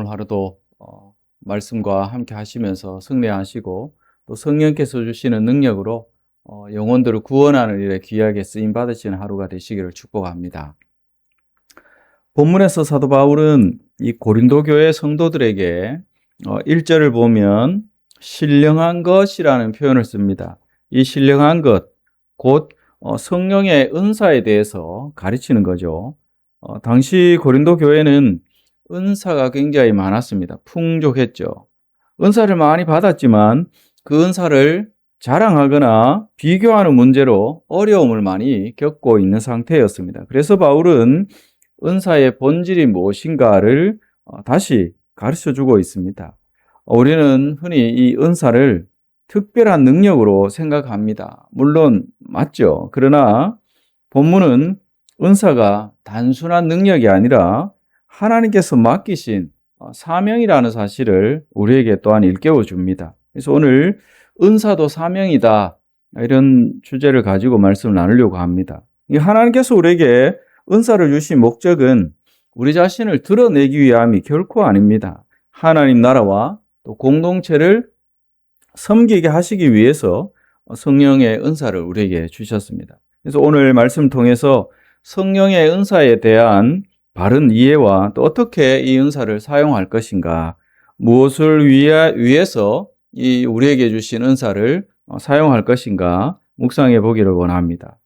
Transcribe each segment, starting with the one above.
오늘 하루도 말씀과 함께 하시면서 승리하시고 또 성령께서 주시는 능력으로 영혼들을 구원하는 일에 귀하게 쓰임 받으시는 하루가 되시기를 축복합니다. 본문에서 사도 바울은 이 고린도 교회 성도들에게 1절을 보면 신령한 것이라는 표현을 씁니다. 이 신령한 것, 곧 성령의 은사에 대해서 가르치는 거죠. 당시 고린도 교회는 은사가 굉장히 많았습니다. 풍족했죠. 은사를 많이 받았지만 그 은사를 자랑하거나 비교하는 문제로 어려움을 많이 겪고 있는 상태였습니다. 그래서 바울은 은사의 본질이 무엇인가를 다시 가르쳐 주고 있습니다. 우리는 흔히 이 은사를 특별한 능력으로 생각합니다. 물론 맞죠. 그러나 본문은 은사가 단순한 능력이 아니라 하나님께서 맡기신 사명이라는 사실을 우리에게 또한 일깨워 줍니다. 그래서 오늘 은사도 사명이다, 이런 주제를 가지고 말씀을 나누려고 합니다. 하나님께서 우리에게 은사를 주신 목적은 우리 자신을 드러내기 위함이 결코 아닙니다. 하나님 나라와 또 공동체를 섬기게 하시기 위해서 성령의 은사를 우리에게 주셨습니다. 그래서 오늘 말씀 통해서 성령의 은사에 대한 바른 이해와 또 어떻게 이 은사를 사용할 것인가, 무엇을 위해서 이 우리에게 주신 은사를 사용할 것인가 묵상해 보기를 원합니다.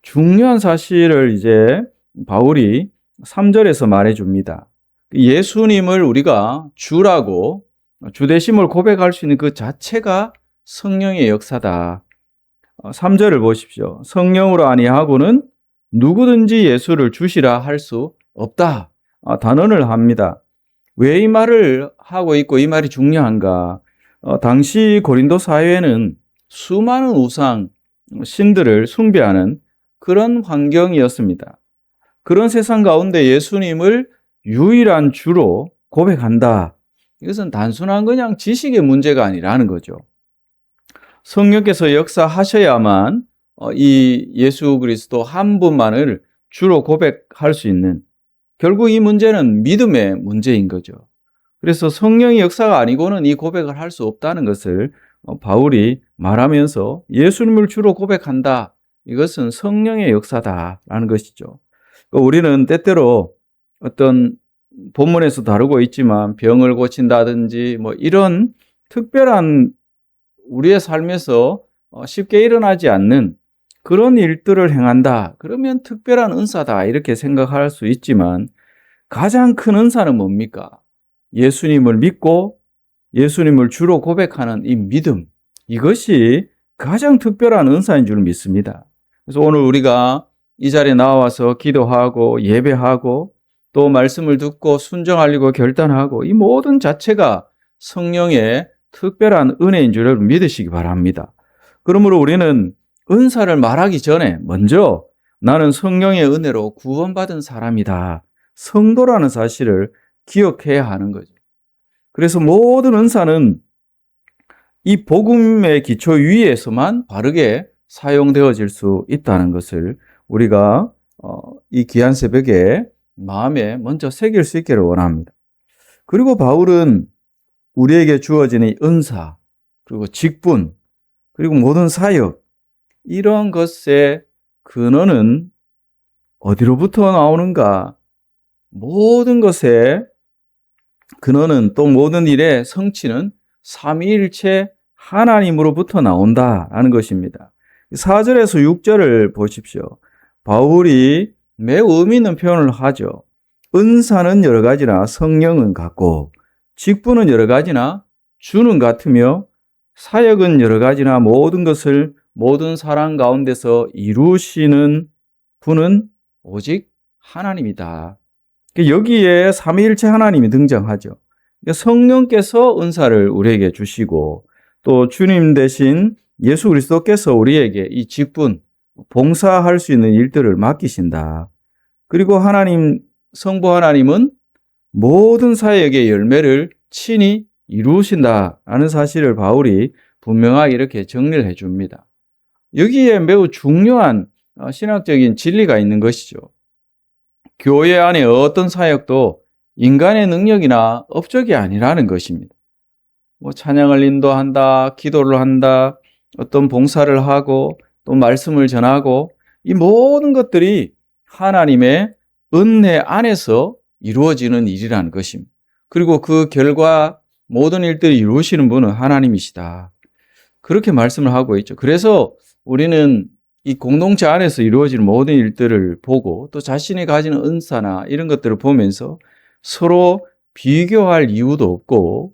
중요한 사실을 이제 바울이 3절에서 말해 줍니다. 예수님을 우리가 주라고 주되심을 고백할 수 있는 그 자체가 성령의 역사다. 3절을 보십시오. 성령으로 아니하고는 누구든지 예수를 주시라 할 수 없다. 단언을 합니다. 왜 이 말을 하고 있고 이 말이 중요한가? 당시 고린도 사회에는 수많은 우상, 신들을 숭배하는 그런 환경이었습니다. 그런 세상 가운데 예수님을 유일한 주로 고백한다. 이것은 단순한 그냥 지식의 문제가 아니라는 거죠. 성령께서 역사하셔야만 이 예수 그리스도 한 분만을 주로 고백할 수 있는, 결국 이 문제는 믿음의 문제인 거죠. 그래서 성령의 역사가 아니고는 이 고백을 할 수 없다는 것을 바울이 말하면서 예수님을 주로 고백한다. 이것은 성령의 역사다라는 것이죠. 우리는 때때로 어떤 본문에서 다루고 있지만 병을 고친다든지 뭐 이런 특별한 우리의 삶에서 쉽게 일어나지 않는 그런 일들을 행한다. 그러면 특별한 은사다 이렇게 생각할 수 있지만 가장 큰 은사는 뭡니까? 예수님을 믿고 예수님을 주로 고백하는 이 믿음, 이것이 가장 특별한 은사인 줄 믿습니다. 그래서 오늘 우리가 이 자리에 나와서 기도하고 예배하고 또 말씀을 듣고 순종하려고 결단하고 이 모든 자체가 성령의 특별한 은혜인 줄 여러분 믿으시기 바랍니다. 그러므로 우리는 은사를 말하기 전에 먼저 나는 성령의 은혜로 구원받은 사람이다, 성도라는 사실을 기억해야 하는 거죠. 그래서 모든 은사는 이 복음의 기초 위에서만 바르게 사용되어질 수 있다는 것을 우리가 이 귀한 새벽에 마음에 먼저 새길 수 있기를 원합니다. 그리고 바울은 우리에게 주어지는 은사, 그리고 직분, 그리고 모든 사역, 이런 것의 근원은 어디로부터 나오는가? 모든 것의 근원은 또 모든 일의 성취는 삼위일체 하나님으로부터 나온다라는 것입니다. 4절에서 6절을 보십시오. 바울이 매우 의미 있는 표현을 하죠. 은사는 여러 가지나 성령은 같고 직분은 여러 가지나 주는 같으며 사역은 여러 가지나 모든 것을 모든 사람 가운데서 이루시는 분은 오직 하나님이다. 여기에 삼위일체 하나님이 등장하죠. 성령께서 은사를 우리에게 주시고 또 주님 대신 예수 그리스도께서 우리에게 이 직분, 봉사할 수 있는 일들을 맡기신다. 그리고 하나님, 성부 하나님은 모든 사역의 열매를 친히 이루신다라는 사실을 바울이 분명하게 이렇게 정리를 해줍니다. 여기에 매우 중요한 신학적인 진리가 있는 것이죠. 교회 안에 어떤 사역도 인간의 능력이나 업적이 아니라는 것입니다. 뭐 찬양을 인도한다, 기도를 한다, 어떤 봉사를 하고 또 말씀을 전하고 이 모든 것들이 하나님의 은혜 안에서 이루어지는 일이라는 것입니다. 그리고 그 결과 모든 일들이 이루시는 분은 하나님이시다. 그렇게 말씀을 하고 있죠. 그래서 우리는 이 공동체 안에서 이루어지는 모든 일들을 보고 또 자신이 가지는 은사나 이런 것들을 보면서 서로 비교할 이유도 없고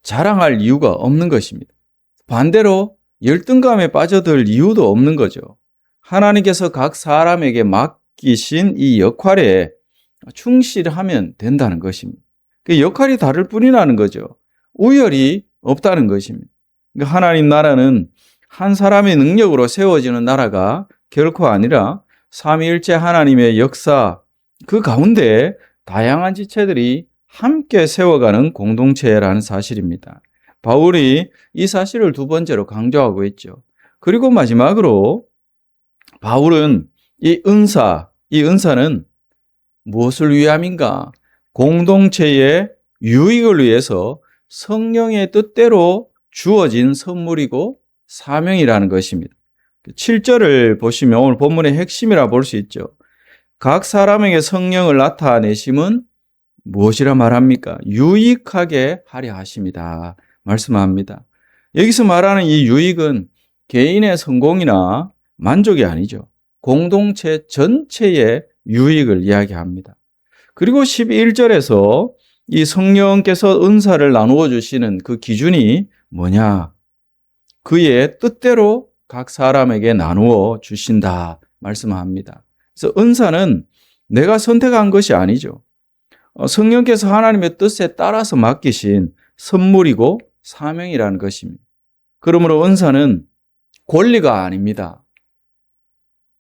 자랑할 이유가 없는 것입니다. 반대로 열등감에 빠져들 이유도 없는 거죠. 하나님께서 각 사람에게 맡기신 이 역할에 충실하면 된다는 것입니다. 그 역할이 다를 뿐이라는 거죠. 우열이 없다는 것입니다. 그러니까 하나님 나라는 한 사람의 능력으로 세워지는 나라가 결코 아니라 삼위일체 하나님의 역사 그 가운데 다양한 지체들이 함께 세워가는 공동체라는 사실입니다. 바울이 이 사실을 두 번째로 강조하고 있죠. 그리고 마지막으로 바울은 이 은사는 무엇을 위함인가? 공동체의 유익을 위해서 성령의 뜻대로 주어진 선물이고 사명이라는 것입니다. 7절을 보시면 오늘 본문의 핵심이라 볼 수 있죠. 각 사람에게 성령을 나타내심은 무엇이라 말합니까? 유익하게 하려 하심이다 말씀합니다. 여기서 말하는 이 유익은 개인의 성공이나 만족이 아니죠. 공동체 전체의 유익을 이야기합니다. 그리고 11절에서 이 성령께서 은사를 나누어 주시는 그 기준이 뭐냐? 그의 뜻대로 각 사람에게 나누어 주신다 말씀합니다. 그래서 은사는 내가 선택한 것이 아니죠. 성령께서 하나님의 뜻에 따라서 맡기신 선물이고 사명이라는 것입니다. 그러므로 은사는 권리가 아닙니다.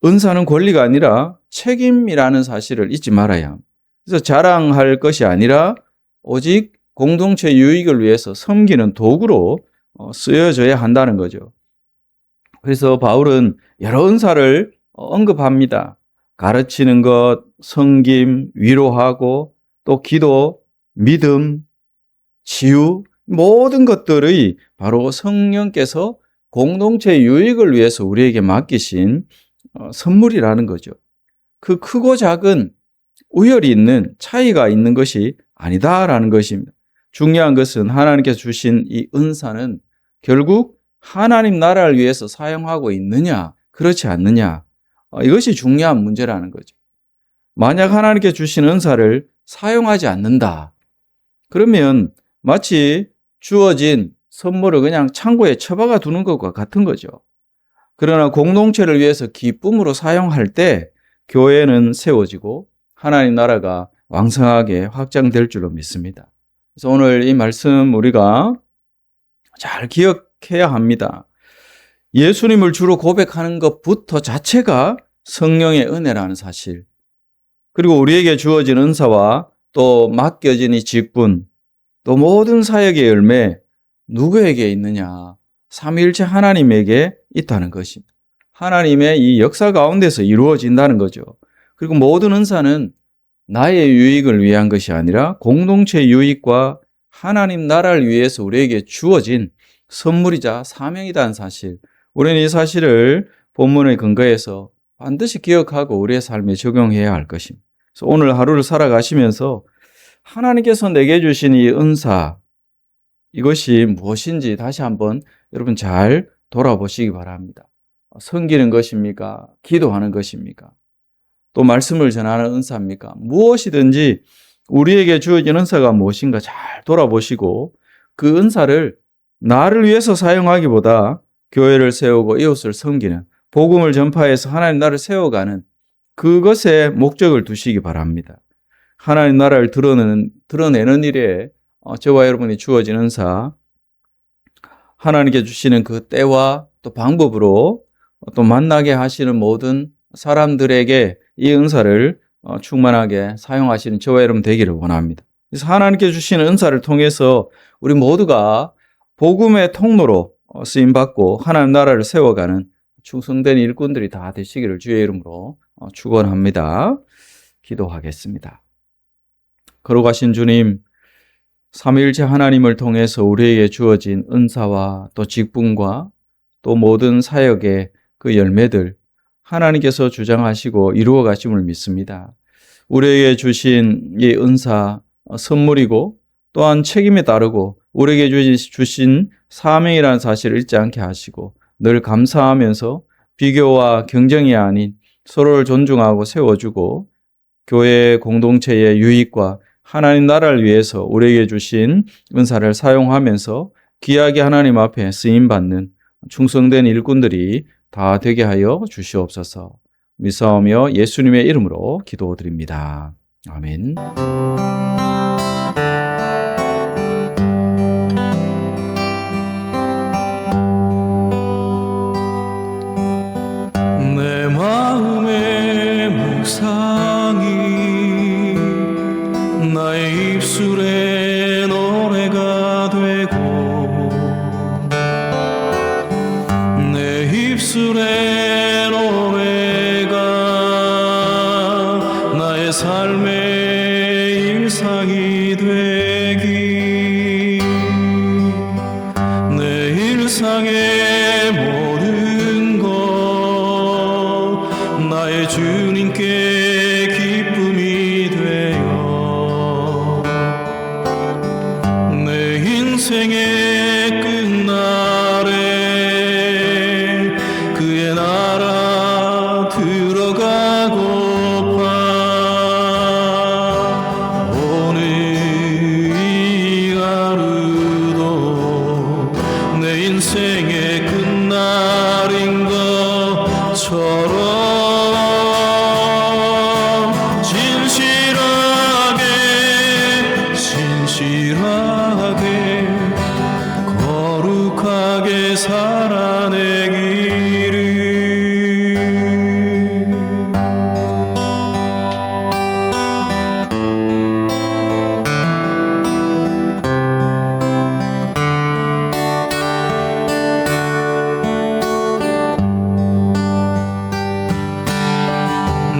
은사는 권리가 아니라 책임이라는 사실을 잊지 말아야 합니다. 그래서 자랑할 것이 아니라 오직 공동체 유익을 위해서 섬기는 도구로 쓰여져야 한다는 거죠. 그래서 바울은 여러 은사를 언급합니다. 가르치는 것, 섬김, 위로하고 또 기도, 믿음, 치유 모든 것들의 바로 성령께서 공동체 유익을 위해서 우리에게 맡기신 선물이라는 거죠. 그 크고 작은 우열이 있는 차이가 있는 것이 아니다라는 것입니다. 중요한 것은 하나님께서 주신 이 은사는 결국 하나님 나라를 위해서 사용하고 있느냐 그렇지 않느냐 이것이 중요한 문제라는 거죠. 만약 하나님께 주신 은사를 사용하지 않는다 그러면 마치 주어진 선물을 그냥 창고에 처박아 두는 것과 같은 거죠. 그러나 공동체를 위해서 기쁨으로 사용할 때 교회는 세워지고 하나님 나라가 왕성하게 확장될 줄로 믿습니다. 그래서 오늘 이 말씀 우리가 잘 기억해야 합니다. 예수님을 주로 고백하는 것부터 자체가 성령의 은혜라는 사실, 그리고 우리에게 주어진 은사와 또 맡겨진 이 직분, 또 모든 사역의 열매 누구에게 있느냐? 삼위일체 하나님에게 있다는 것입니다. 하나님의 이 역사 가운데서 이루어진다는 거죠. 그리고 모든 은사는 나의 유익을 위한 것이 아니라 공동체 유익과 하나님 나라를 위해서 우리에게 주어진 선물이자 사명이라는 사실, 우리는 이 사실을 본문의 근거에서 반드시 기억하고 우리의 삶에 적용해야 할 것입니다. 그래서 오늘 하루를 살아가시면서 하나님께서 내게 주신 이 은사, 이것이 무엇인지 다시 한번 여러분 잘 돌아보시기 바랍니다. 섬기는 것입니까? 기도하는 것입니까? 또 말씀을 전하는 은사입니까? 무엇이든지 우리에게 주어진 은사가 무엇인가 잘 돌아보시고 그 은사를 나를 위해서 사용하기보다 교회를 세우고 이웃을 섬기는, 복음을 전파해서 하나님 나라를 세워가는 그것에 목적을 두시기 바랍니다. 하나님 나라를 드러내는 일에 저와 여러분이 주어진 은사, 하나님께 주시는 그 때와 또 방법으로 또 만나게 하시는 모든 사람들에게 이 은사를 충만하게 사용하시는 저와 여러분 되기를 원합니다. 그래서 하나님께 주시는 은사를 통해서 우리 모두가 복음의 통로로 쓰임받고 하나님 나라를 세워가는 충성된 일꾼들이 다 되시기를 주의 이름으로 축원합니다. 기도하겠습니다. 거룩하신 주님, 삼위일체 하나님을 통해서 우리에게 주어진 은사와 또 직분과 또 모든 사역의 그 열매들 하나님께서 주장하시고 이루어 가심을 믿습니다. 우리에게 주신 이 은사 선물이고 또한 책임에 따르고 우리에게 주신 사명이라는 사실을 잊지 않게 하시고 늘 감사하면서 비교와 경쟁이 아닌 서로를 존중하고 세워주고 교회 공동체의 유익과 하나님 나라를 위해서 우리에게 주신 은사를 사용하면서 귀하게 하나님 앞에 쓰임받는 충성된 일꾼들이 다 되게 하여 주시옵소서. 믿사오며 예수님의 이름으로 기도드립니다. 아멘. 내 마음의 묵상이 나의 입술에 노래가 되고 내 입술에 노래가 나의 삶의 일상이 되기 내 일상의 모든 것 나의 주님께 기쁨이 되어 내 인생의 끝날에 그의 나라 들어가고파 오늘 이 하루도 내 인생의 끝날인 것처럼 진실하게 거룩하게 살아내기를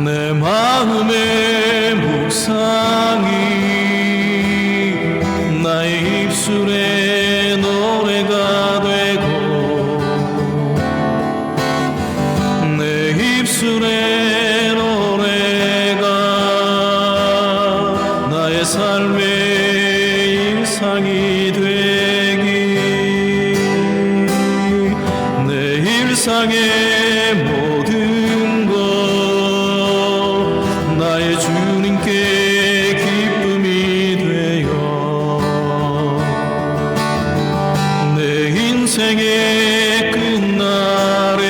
내 마음의 묵상이 나의 입술에 노래가 되고 내 입술에 노래가 나의 삶의 일상이 되기 내 일상의 모든 것 나의 주님께 기쁨이 되어 내 인생의 끝날에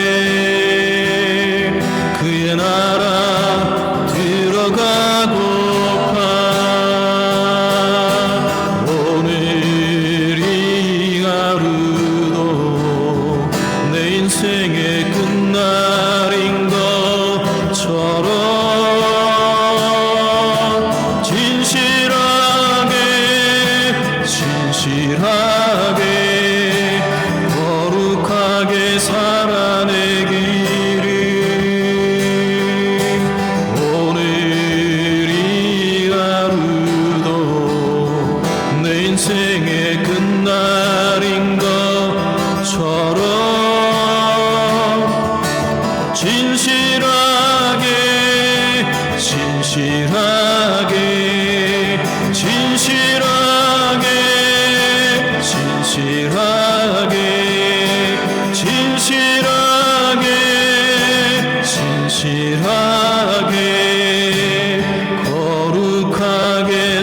그의 나라 들어가고파 오늘 이 하루도 내 인생의 끝날인 것처럼 진실하게 거룩하게 살아내기를 오늘 이 하루도 내 인생의 끝날인 것처럼 진실하게 진실하게 거룩하게